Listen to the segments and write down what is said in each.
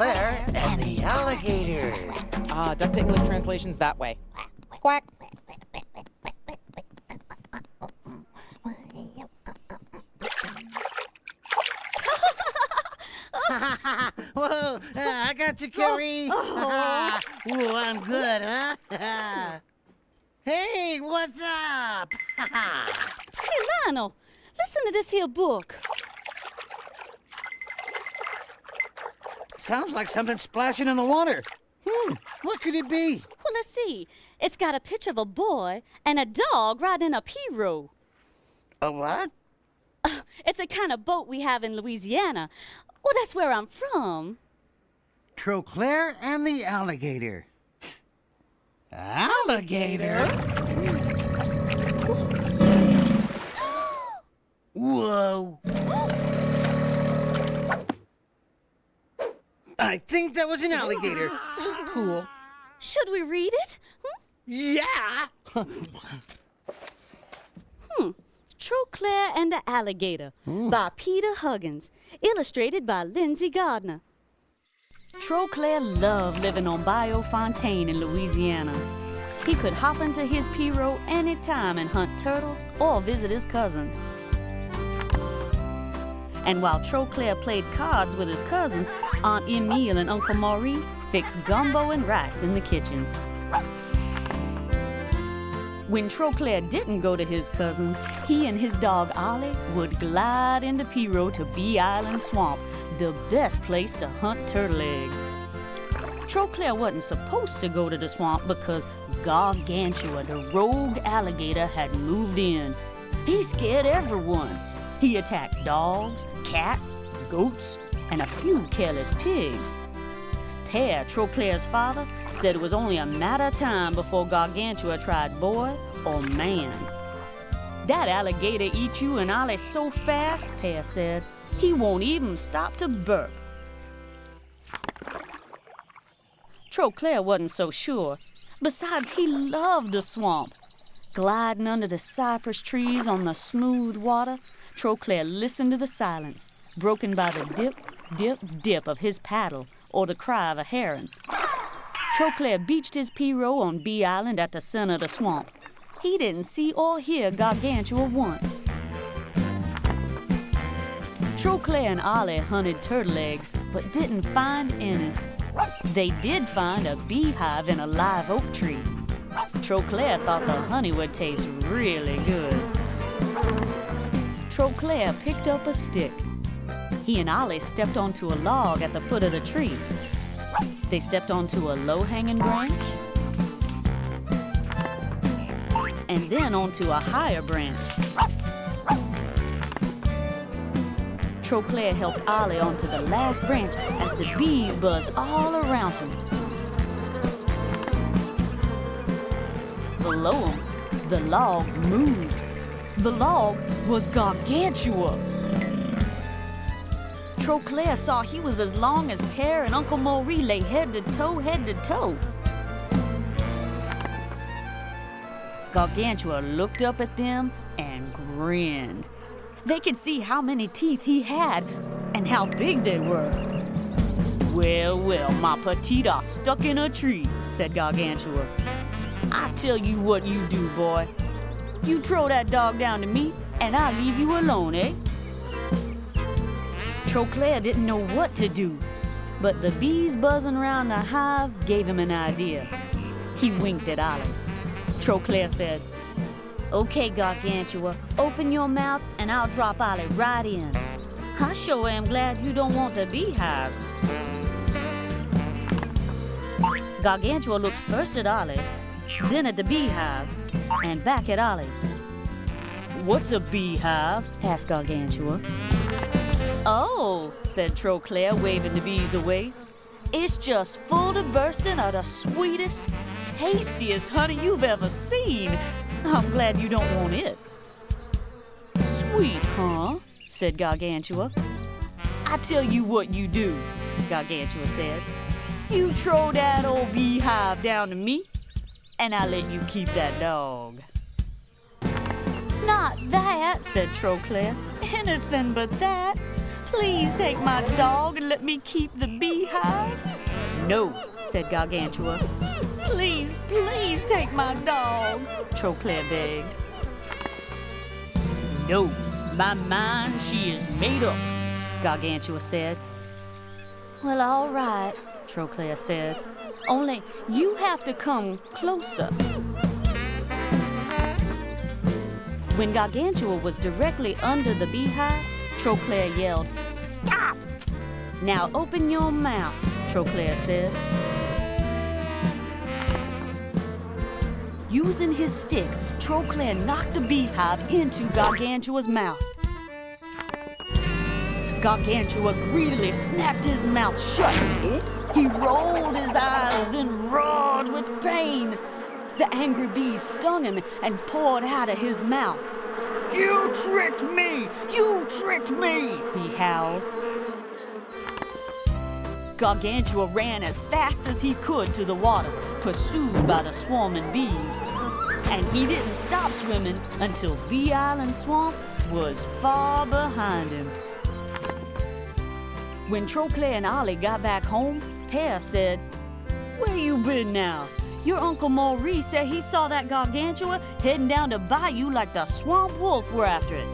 Trosclair and the Alligator. Duck to English translation's that way. Quack. Whoa, I got you, Carrie. Whoa, I'm good, huh? Hey, what's up? Hey, Lionel, listen to this here book. Sounds like something splashing in the water. What could it be? Well, let's see. It's got a picture of a boy and a dog riding a pirogue. A what? It's a kind of boat we have in Louisiana. Well, that's where I'm from. Trosclair and the Alligator. Alligator? Whoa. I think that was an alligator. Cool. Should we read it? Yeah. Trosclair and the Alligator by Peter Huggins, illustrated by Lindsay Gardner. Trosclair loved living on Bayou Fontaine in Louisiana. He could hop into his pirogue any time and hunt turtles or visit his cousins. And while Trosclair played cards with his cousins, Aunt Emile and Uncle Maurice fixed gumbo and rice in the kitchen. When Trosclair didn't go to his cousins, he and his dog Ollie would glide into pirogue to Bee Island Swamp, the best place to hunt turtle eggs. Trosclair wasn't supposed to go to the swamp because Gargantua, the rogue alligator, had moved in. He scared everyone. He attacked dogs, cats, goats, and a few careless pigs. Per, Trosclair's father, said it was only a matter of time before Gargantua tried boy or man. That alligator eat you and Ollie so fast, Per said, he won't even stop to burp. Trosclair wasn't so sure. Besides, he loved the swamp. Gliding under the cypress trees on the smooth water, Trosclair listened to the silence, broken by the dip, dip, dip of his paddle or the cry of a heron. Trosclair beached his pirogue on Bee Island at the center of the swamp. He didn't see or hear Gargantua once. Trosclair and Ollie hunted turtle eggs, but didn't find any. They did find a beehive in a live oak tree. Trosclair thought the honey would taste really good. Trosclair picked up a stick. He and Ollie stepped onto a log at the foot of the tree. They stepped onto a low-hanging branch, and then onto a higher branch. Trosclair helped Ollie onto the last branch as the bees buzzed all around him. Below him, the log moved. The log was Gargantua. Trosclair saw he was as long as Per and Uncle Maurice lay head to toe, head to toe. Gargantua looked up at them and grinned. They could see how many teeth he had and how big they were. Well, well, my petite are stuck in a tree, said Gargantua. I tell you what you do, boy. You throw that dog down to me, and I'll leave you alone, eh? Trosclair didn't know what to do, but the bees buzzing around the hive gave him an idea. He winked at Ollie. Trosclair said, "Okay, Gargantua, open your mouth and I'll drop Ollie right in. I sure am glad you don't want the beehive." Gargantua looked first at Ollie, then at the beehive, and back at Ollie. "What's a beehive?" asked Gargantua. "Oh," said Trosclair, waving the bees away. "It's just full to bursting of the sweetest, tastiest honey you've ever seen. I'm glad you don't want it." "Sweet, huh?" said Gargantua. "I tell you what you do," Gargantua said. "You throw that old beehive down to me, and I'll let you keep that dog." "Not that," said Trosclair. "Anything but that. Please take my dog and let me keep the beehive. No, said Gargantua. Please, please take my dog, Trosclair begged. No, my mind, she is made up, Gargantua said. Well, all right, Trosclair said. Only you have to come closer. When Gargantua was directly under the beehive, Trosclair yelled, "Stop! Now open your mouth," Trosclair said. Using his stick, Trosclair knocked the beehive into Gargantua's mouth. Gargantua greedily snapped his mouth shut. He rolled his eyes, then roared with pain. The angry bees stung him and poured out of his mouth. "You tricked me! You tricked me!" he howled. Gargantua ran as fast as he could to the water, pursued by the swarming bees. And he didn't stop swimming until Bee Island Swamp was far behind him. When Trosclair and Ollie got back home, Pear said, "Where you been now? Your Uncle Maurice said he saw that Gargantua heading down the bayou like the swamp wolf were after it."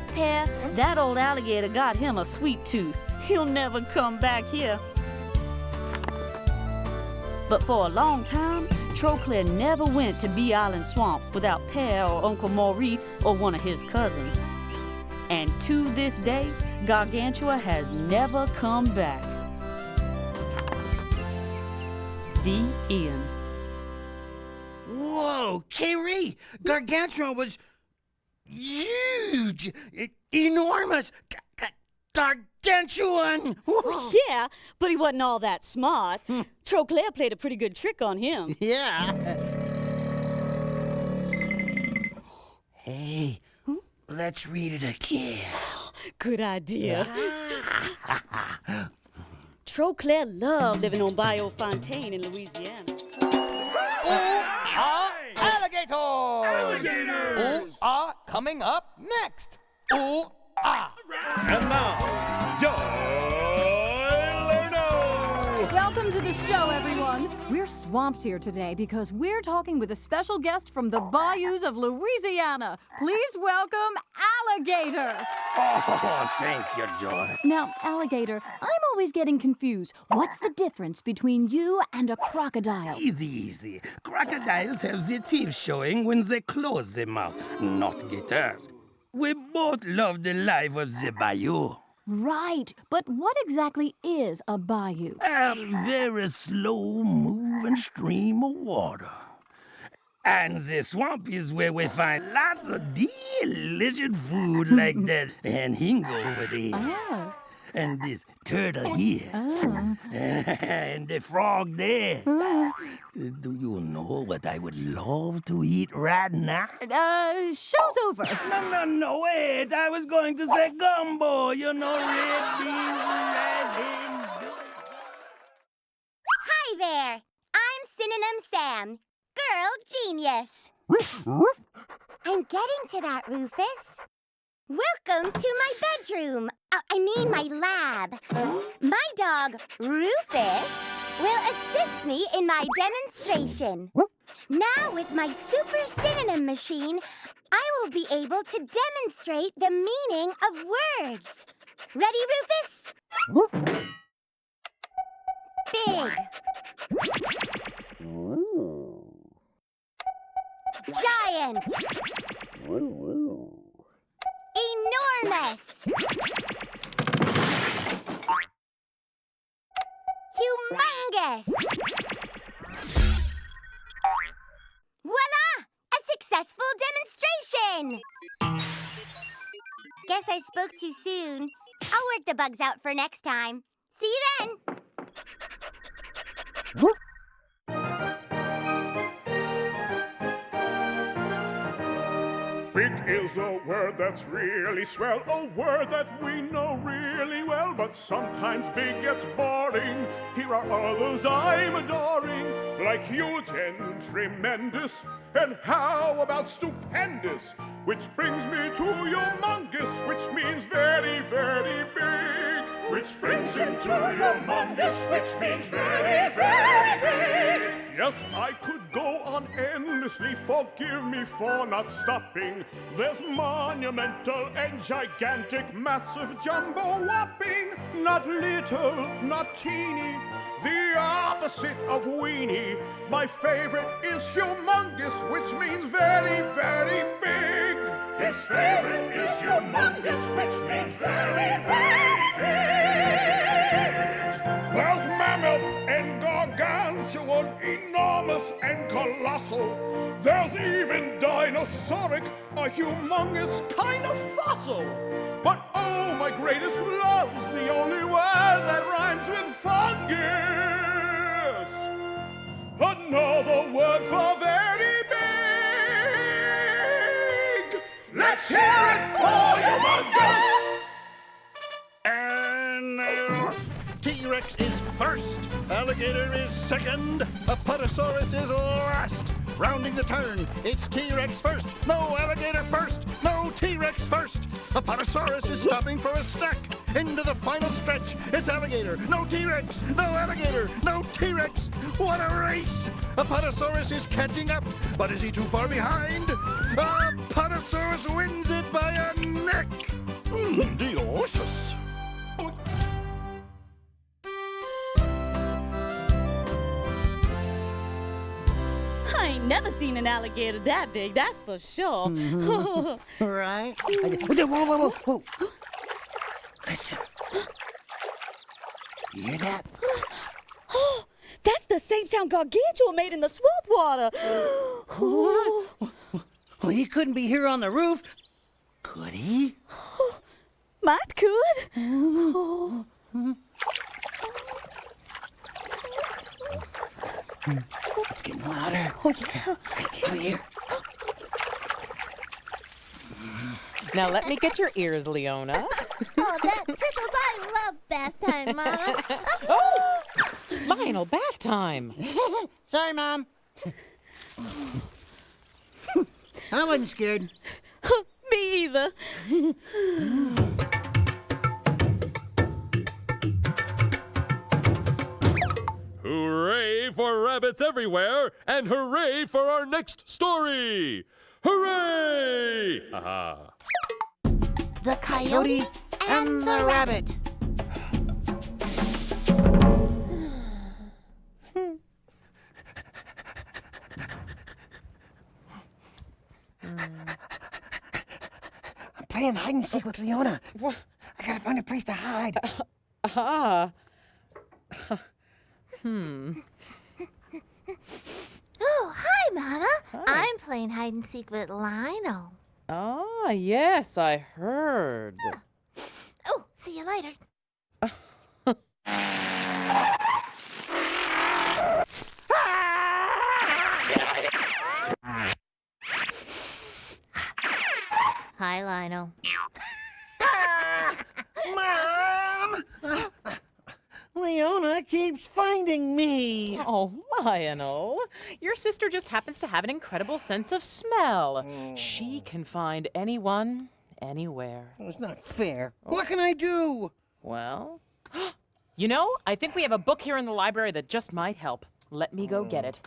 Pear, that old alligator got him a sweet tooth. He'll never come back here. But for a long time, Trosclair never went to Bee Island Swamp without Pear or Uncle Maurice or one of his cousins. And to this day, Gargantua has never come back. The end. Whoa, K-Ree! Gargantua was huge! Enormous! Gargantuan! Yeah, but he wasn't all that smart. Trosclair played a pretty good trick on him. Yeah. Hey, let's read it again. Good idea. Trosclair loved living on Bayou Fontaine in Louisiana. Alligator! Alligators! Ooh, coming up next. Ooh, And now, Joy Leno! Welcome to the show, everyone. We're swamped here today because we're talking with a special guest from the bayous of Louisiana. Please welcome Alligator. Oh, thank you, Joy. Now, Alligator, I'm always getting confused. What's the difference between you and a crocodile? Easy. Crocodiles have their teeth showing when they close their mouth, not gators. We both love the life of the bayou. Right, but what exactly is a bayou? A very slow-moving stream of water. And the swamp is where we find lots of delicious food like that anhingo over there. Oh. And this turtle here. Oh. And the frog there. Do you know what I would love to eat right now? Show's over. No, wait. I was going to say gumbo. You know, red beans, red beans. Hi there. I'm Synonym Sam, girl genius. I'm getting to that, Rufus. Welcome to my bedroom. My lab. My dog, Rufus, will assist me in my demonstration. Now, with my super synonym machine, I will be able to demonstrate the meaning of words. Ready, Rufus? Big. Giant. Enormous. Humongous. Voila! A successful demonstration! Guess I spoke too soon. I'll work the bugs out for next time. See you then! Big is a word that's really swell, a word that we know really well, but sometimes big gets boring. Here there are others I'm adoring, like huge and tremendous. And how about stupendous? Which brings me to humongous, which means very, very big. Which brings him to humongous, which means very, very big. Yes, I could go on endlessly, forgive me for not stopping. There's monumental and gigantic, massive, jumbo whopping. Not little, not teeny, the opposite of weenie. My favorite is humongous, which means very, very big. His favorite is humongous, which means very, very big. There's mammoth and gargantuan, enormous and colossal. There's even dinosauric, a humongous kind of fossil. But oh, my greatest love's the only word that rhymes with fungus. Another word for very big. Let's hear it for humongous. And T-Rex is first, Alligator is second, Apatosaurus is last. Rounding the turn, it's T-Rex first, no Alligator first, no T-Rex first. Apatosaurus is stopping for a snack. Into the final stretch, it's Alligator, no T-Rex, no Alligator, no T-Rex. What a race! Apatosaurus is catching up, but is he too far behind? Apatosaurus wins it by a neck. Delicious. I ain't never seen an alligator that big, that's for sure. Right? Whoa. Listen. You hear that? That's the same sound Gargantua made in the swamp water. Well, he couldn't be here on the roof. Could he? Might could. It's getting louder. Oh, yeah. Over here. Now let me get your ears, Leona. Oh, that tickles. I love bath time, Mama. Oh! Lionel, bath time. Sorry, Mom. I wasn't scared. Me either. Hooray for rabbits everywhere, and hooray for our next story! Hooray! Aha. The Coyote And the rabbit. I'm playing hide and seek with Leona. What? I gotta find a place to hide. Oh, hi, Mama. I'm playing hide and seek with Lionel. Ah, yes, I heard. Oh, see you later. Hi, Lionel. Mom! Leona keeps finding me. Oh, Lionel, your sister just happens to have an incredible sense of smell. She can find anyone, anywhere. It's not fair. What can I do? Well, you know, I think we have a book here in the library that just might help. Let me go get it.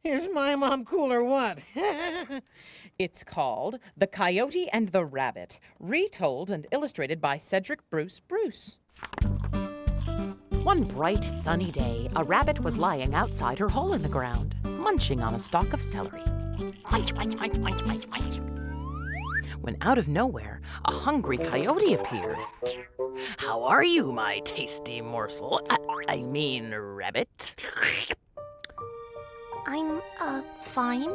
Is my mom cool or what? It's called The Coyote and the Rabbit, retold and illustrated by Cedric Bruce Bruce. One bright, sunny day, a rabbit was lying outside her hole in the ground, munching on a stalk of celery. Munch, munch, munch, munch, munch, munch. When out of nowhere, a hungry coyote appeared. "How are you, my tasty morsel? I mean, rabbit?" I'm, fine.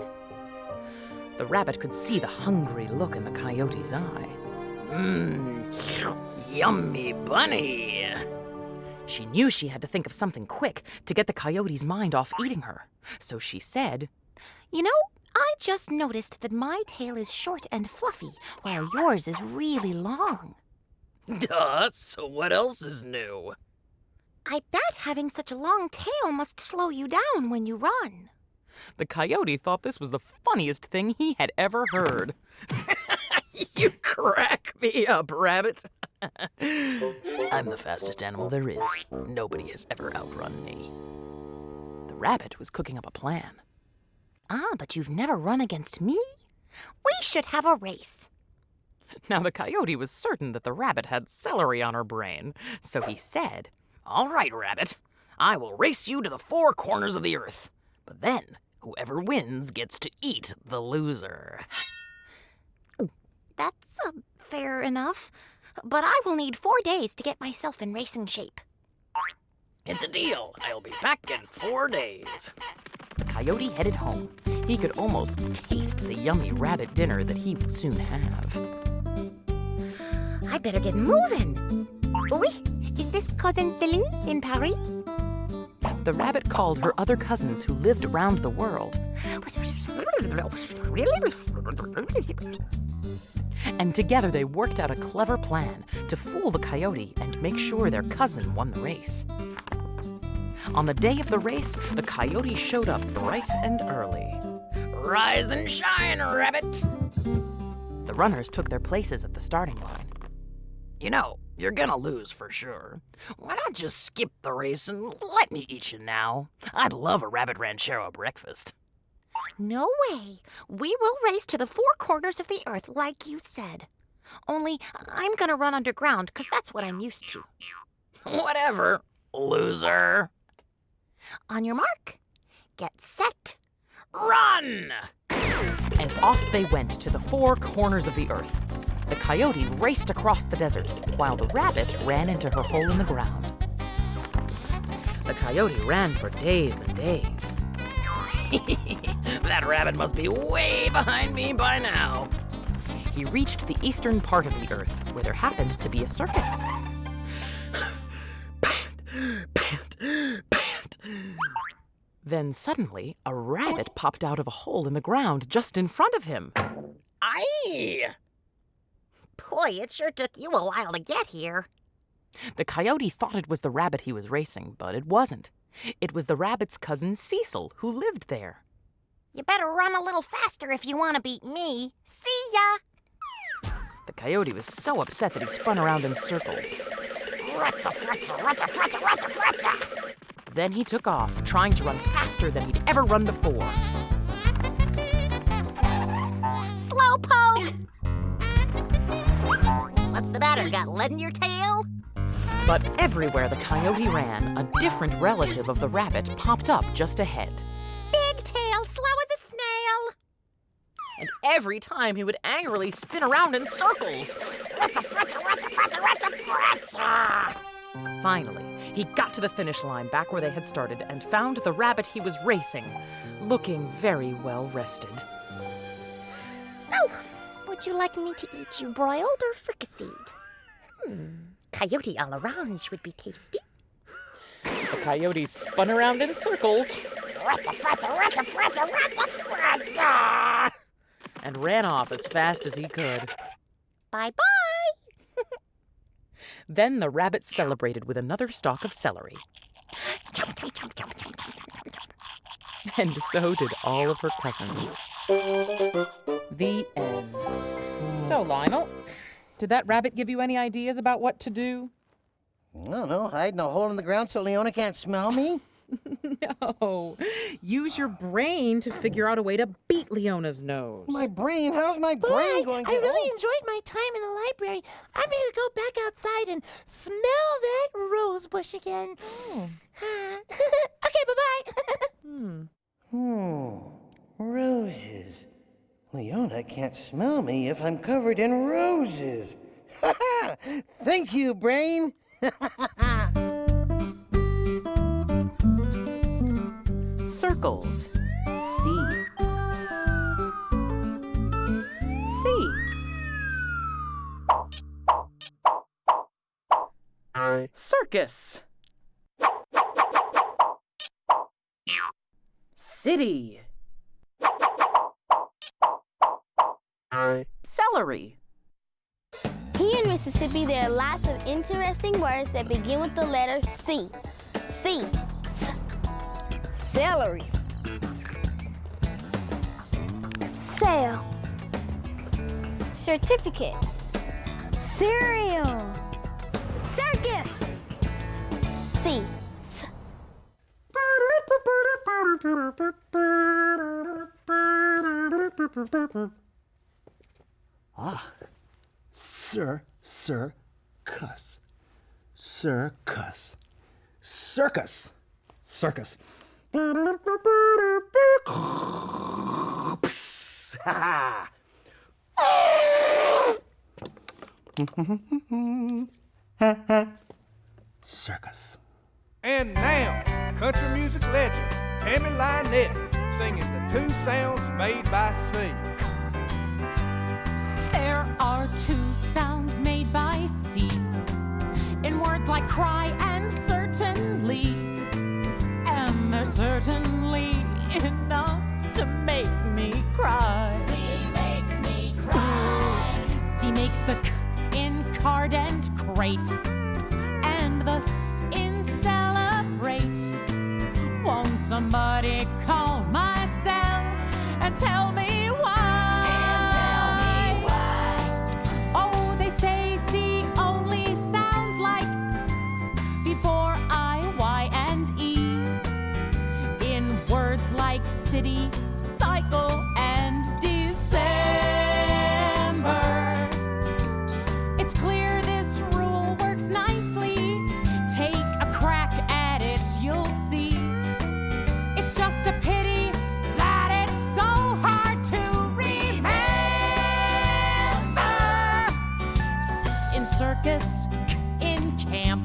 The rabbit could see the hungry look in the coyote's eye. Yummy bunny. She knew she had to think of something quick to get the coyote's mind off eating her. So she said, You know, I just noticed that my tail is short and fluffy, while yours is really long. Duh, so what else is new? I bet having such a long tail must slow you down when you run. The coyote thought this was the funniest thing he had ever heard. You crack me up, Rabbit. I'm the fastest animal there is. Nobody has ever outrun me. The Rabbit was cooking up a plan. Ah, but you've never run against me? We should have a race. Now the coyote was certain that the Rabbit had celery on her brain, so he said, "All right, Rabbit, I will race you to the four corners of the earth. But then, whoever wins gets to eat the loser." That's fair enough. But I will need 4 days to get myself in racing shape. It's a deal. I'll be back in 4 days. The coyote headed home. He could almost taste the yummy rabbit dinner that he would soon have. I better get moving. Oui, is this Cousin Celine in Paris? The Rabbit called her other cousins who lived around the world. And together they worked out a clever plan to fool the coyote and make sure their cousin won the race. On the day of the race, the coyote showed up bright and early. "Rise and shine, Rabbit!" The runners took their places at the starting line. "You know, you're gonna lose for sure. Why not just skip the race and let me eat you now? I'd love a rabbit ranchero breakfast." No way. We will race to the four corners of the earth, like you said. Only, I'm gonna run underground, because that's what I'm used to. Whatever, loser. On your mark, get set, run! And off they went to the four corners of the earth. The coyote raced across the desert, while the rabbit ran into her hole in the ground. The coyote ran for days and days. That rabbit must be way behind me by now. He reached the eastern part of the earth, where there happened to be a circus. Pant. Then suddenly, a rabbit popped out of a hole in the ground just in front of him. Aye! Boy, it sure took you a while to get here. The coyote thought it was the rabbit he was racing, but it wasn't. It was the rabbit's cousin Cecil, who lived there. You better run a little faster if you want to beat me. See ya! The coyote was so upset that he spun around in circles. Ratsa. Then he took off, trying to run faster than he'd ever run before. Slowpoke! What's the matter? Got lead in your tail? But everywhere the coyote ran, a different relative of the rabbit popped up just ahead. Big tail, slow as a snail. And every time he would angrily spin around in circles. Finally, he got to the finish line back where they had started and found the rabbit he was racing, looking very well rested. So, would you like me to eat you broiled or fricasseed? Coyote a l'orange would be tasty. The coyote spun around in circles. And ran off as fast as he could. Bye-bye. Then the rabbit celebrated with another stalk of celery. And so did all of her cousins. The end. So, Lionel, did that rabbit give you any ideas about what to do? I don't know. Hide in a hole in the ground so Leona can't smell me? No. Use your brain to figure out a way to beat Leona's nose. My brain? How's my brain going to... I really enjoyed my time in the library. I'm going to go back outside and smell that rose bush again. Okay, bye-bye. Roses. Leona can't smell me if I'm covered in roses. Thank you, brain. Circles. C. Circus. City. Celery. Here Here in Mississippi, there are lots of interesting words that begin with the letter C. C. Celery. Sale. Certificate. Cereal. Circus. C. Ah, circus. Circus. Circus. Circus. Ha! Circus. And now, country music legend Tammy Lynette singing the two sounds made by C. There are two sounds made by C in words like cry and certainly. And they're certainly enough to make me cry. C makes me cry. C makes the K in card and crate, and the S in celebrate. Won't somebody call my cell and tell me why? Oh, they say C only sounds like S before I, Y, and E. In words like city, cycle, and December. It's clear this rule works nicely. Take a crack at it, you'll see. It's just a pity that it's so hard to remember. S in circus, K in camp,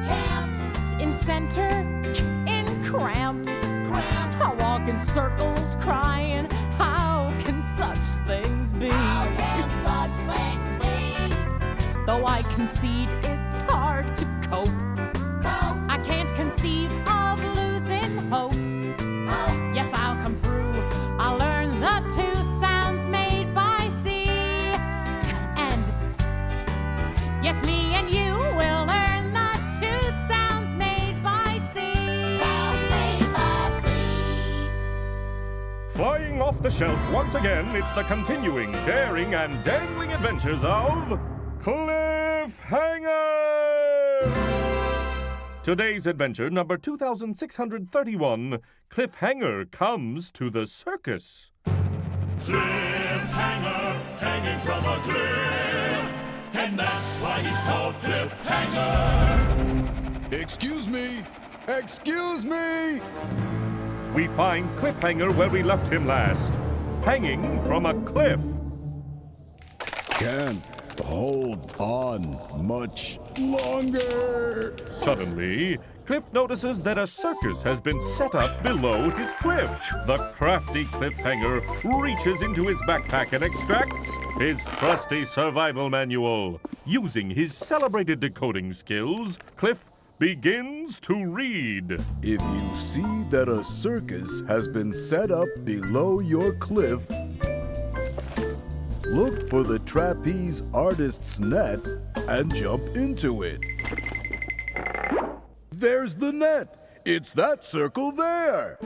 S in center, K in cramp. I walk in circles crying, how can such things be? How can such things be? Though I concede it's hard to cope, I can't conceive of losing hope. Yes, I'll come through. I'll learn the two sounds made by C and S. Yes, me and you will learn the two sounds made by C. Sounds made by C. Flying off the shelf once again, it's the continuing, daring, and dangling adventures of Cliffhanger! Today's adventure, number 2631, Cliffhanger comes to the circus. Cliffhanger, hanging from a cliff, and that's why he's called Cliffhanger. Excuse me! Excuse me! We find Cliffhanger where we left him last, hanging from a cliff. Can't hold on much longer. Suddenly, Cliff notices that a circus has been set up below his cliff. The crafty Cliffhanger reaches into his backpack and extracts his trusty survival manual. Using his celebrated decoding skills, Cliff begins to read. If you see that a circus has been set up below your cliff, look for the trapeze artist's net and jump into it. There's the net. It's that circle there.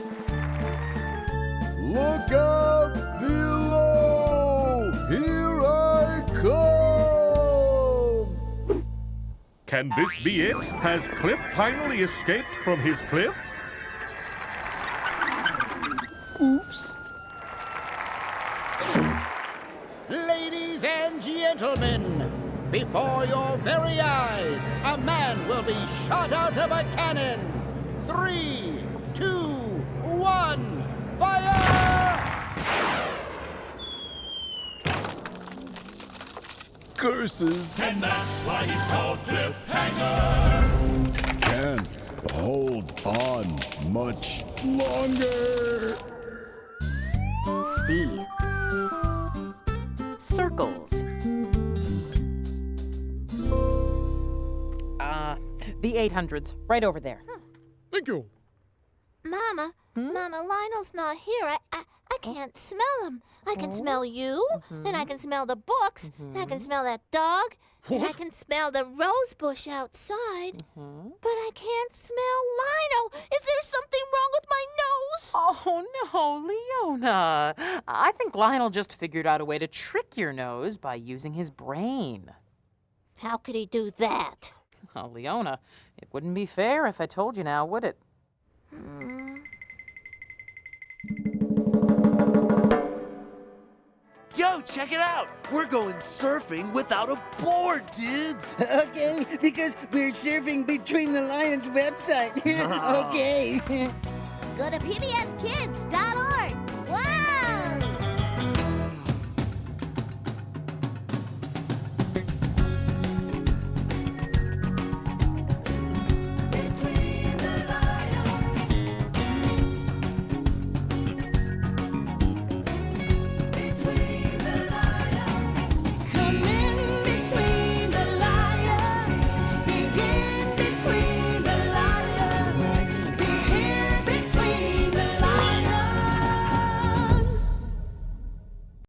Look out below. Here I come. Can this be it? Has Cliff finally escaped from his cliff? Oops. Ladies and gentlemen, before your very eyes, a man will be shot out of a cannon. 3, 2, 1, fire! Curses. And that's why he's called Cliffhanger. Can't hold on much longer. C. Circles. The 800s, right over there. Thank you. Mama, Mama, Lionel's not here. I can't smell him. I can smell you, and I can smell the books, and I can smell that dog, And I can smell the rose bush outside. But I can't smell Lionel. Is there something wrong with my nose? Oh, no, Leona. I think Lionel just figured out a way to trick your nose by using his brain. How could he do that? Oh, Leona, it wouldn't be fair if I told you now, would it? Yo, check it out! We're going surfing without a board, dudes! Okay, because we're surfing between the Lions website. Okay. Go to pbskids.org.